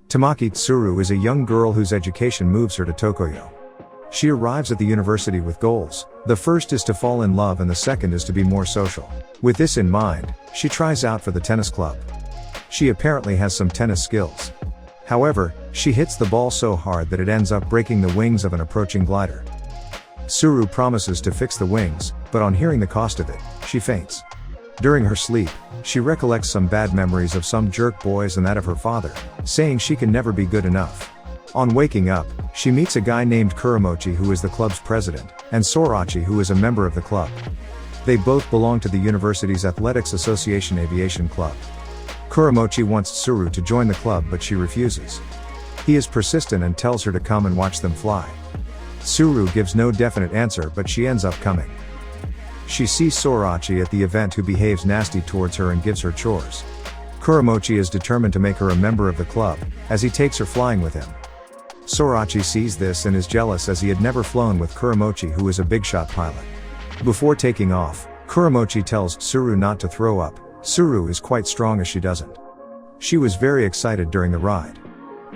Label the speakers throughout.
Speaker 1: Tamaki Tsuru is a young girl whose education moves her to Tokyo. She arrives at the university with goals. The first is to fall in love and the second is to be more social. With this in mind, she tries out for the tennis club. She apparently has some tennis skills. However, she hits the ball so hard that it ends up breaking the wings of an approaching glider. Tsuru promises to fix the wings, but on hearing the cost of it, she faints. During her sleep, she recollects some bad memories of some jerk boys and that of her father, saying she can never be good enough. On waking up, she meets a guy named Kuramochi who is the club's president, and Sorachi who is a member of the club. They both belong to the university's Athletics Association Aviation Club. Kuramochi wants Tsuru to join the club but she refuses. He is persistent and tells her to come and watch them fly. Tsuru gives no definite answer but she ends up coming. She sees Sorachi at the event who behaves nasty towards her and gives her chores. Kuramochi is determined to make her a member of the club, as he takes her flying with him. Sorachi sees this and is jealous as he had never flown with Kuramochi who is a big shot pilot. Before taking off, Kuramochi tells Tsuru not to throw up. Tsuru is quite strong as she doesn't. She was very excited during the ride.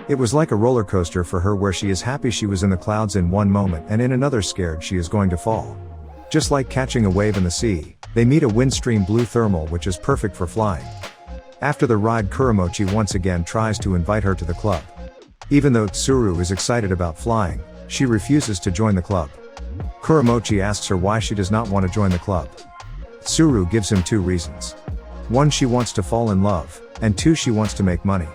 Speaker 1: It was like a roller coaster for her where she is happy she was in the clouds in one moment and in another scared she is going to fall. Just like catching a wave in the sea, they meet a windstream blue thermal which is perfect for flying. After the ride, Kuramochi once again tries to invite her to the club. Even though Tsuru is excited about flying, she refuses to join the club. Kuramochi asks her why she does not want to join the club. Tsuru gives him two reasons. One, she wants to fall in love, and two, she wants to make money.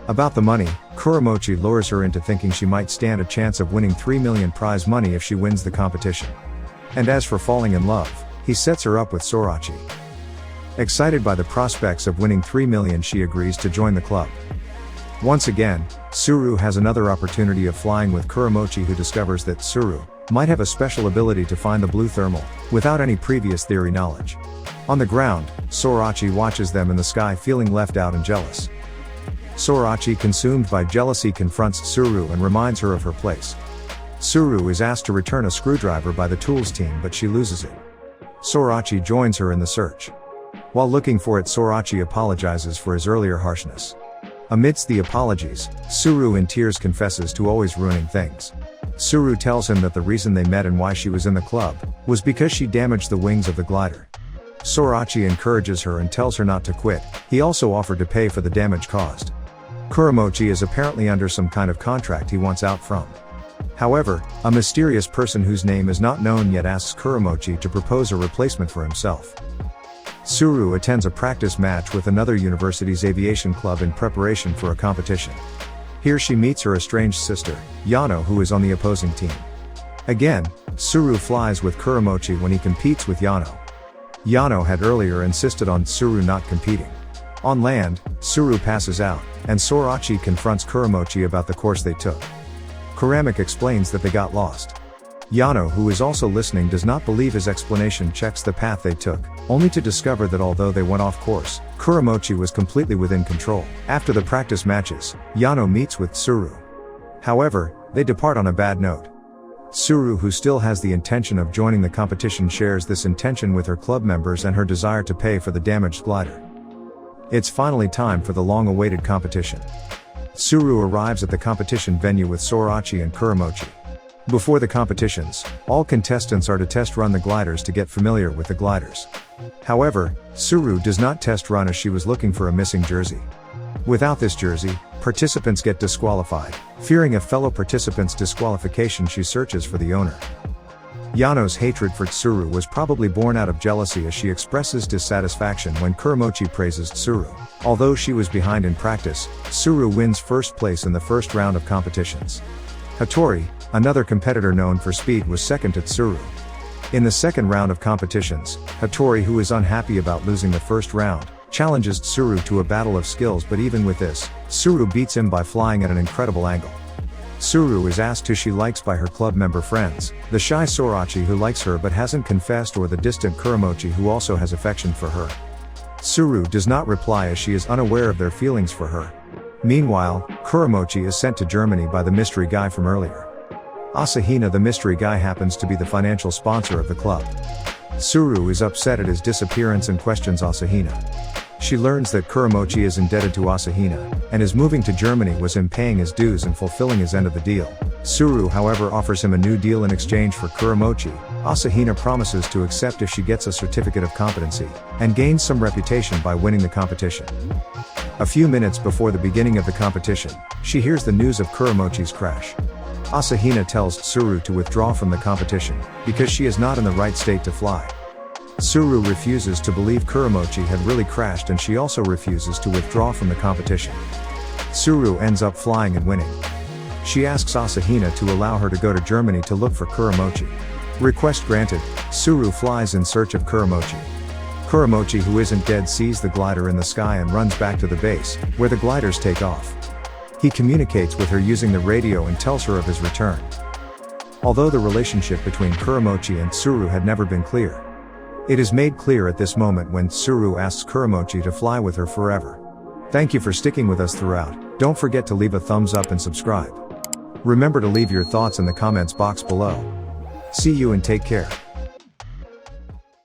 Speaker 1: About the money, Kuramochi lures her into thinking she might stand a chance of winning 3 million prize money if she wins the competition. And as for falling in love, he sets her up with Sorachi. Excited by the prospects of winning 3 million, she agrees to join the club. Once again, Tsuru has another opportunity of flying with Kuramochi who discovers that Tsuru might have a special ability to find the blue thermal, without any previous theory knowledge. On the ground, Sorachi watches them in the sky feeling left out and jealous. Sorachi, consumed by jealousy, confronts Tsuru and reminds her of her place. Tsuru is asked to return a screwdriver by the tools team but she loses it. Sorachi joins her in the search. While looking for it, Sorachi apologizes for his earlier harshness. Amidst the apologies, Tsuru in tears confesses to always ruining things. Tsuru tells him that the reason they met and why she was in the club was because she damaged the wings of the glider. Sorachi encourages her and tells her not to quit. He also offered to pay for the damage caused. Kuramochi is apparently under some kind of contract he wants out from. However, a mysterious person whose name is not known yet asks Kuramochi to propose a replacement for himself. Tsuru attends a practice match with another university's aviation club in preparation for a competition. Here she meets her estranged sister, Yano, who is on the opposing team. Again, Tsuru flies with Kuramochi when he competes with Yano. Yano had earlier insisted on Tsuru not competing. On land, Tsuru passes out, and Sorachi confronts Kuramochi about the course they took. Kuramic explains that they got lost. Yano, who is also listening, does not believe his explanation, checks the path they took, only to discover that although they went off course, Kuramochi was completely within control. After the practice matches, Yano meets with Tsuru. However, they depart on a bad note. Tsuru, who still has the intention of joining the competition, shares this intention with her club members and her desire to pay for the damaged glider. It's finally time for the long-awaited competition. Tsuru arrives at the competition venue with Sorachi and Kuramochi. Before the competitions, all contestants are to test run the gliders to get familiar with the gliders. However, Tsuru does not test run as she was looking for a missing jersey. Without this jersey, participants get disqualified. Fearing a fellow participant's disqualification, she searches for the owner. Yano's hatred for Tsuru was probably born out of jealousy as she expresses dissatisfaction when Kuramochi praises Tsuru. Although she was behind in practice, Tsuru wins first place in the first round of competitions. Hattori, another competitor known for speed, was second to Tsuru. In the second round of competitions, Hattori, who is unhappy about losing the first round, challenges Tsuru to a battle of skills, but even with this, Tsuru beats him by flying at an incredible angle. Tsuru is asked who she likes by her club member friends, the shy Sorachi who likes her but hasn't confessed, or the distant Kuramochi who also has affection for her. Tsuru does not reply as she is unaware of their feelings for her. Meanwhile, Kuramochi is sent to Germany by the mystery guy from earlier. Asahina, the mystery guy, happens to be the financial sponsor of the club. Tsuru is upset at his disappearance and questions Asahina. She learns that Kuramochi is indebted to Asahina, and his moving to Germany was him paying his dues and fulfilling his end of the deal. Tsuru, however, offers him a new deal in exchange for Kuramochi. Asahina promises to accept if she gets a certificate of competency, and gains some reputation by winning the competition. A few minutes before the beginning of the competition, she hears the news of Kuramochi's crash. Asahina tells Tsuru to withdraw from the competition, because she is not in the right state to fly. Tsuru refuses to believe Kuramochi had really crashed, and she also refuses to withdraw from the competition. Tsuru ends up flying and winning. She asks Asahina to allow her to go to Germany to look for Kuramochi. Request granted, Tsuru flies in search of Kuramochi. Kuramochi, who isn't dead, sees the glider in the sky and runs back to the base, where the gliders take off. He communicates with her using the radio and tells her of his return. Although the relationship between Kuramochi and Tsuru had never been clear, it is made clear at this moment when Tsuru asks Kuramochi to fly with her forever. Thank you for sticking with us throughout. Don't forget to leave a thumbs up and subscribe. Remember to leave your thoughts in the comments box below. See you and take care.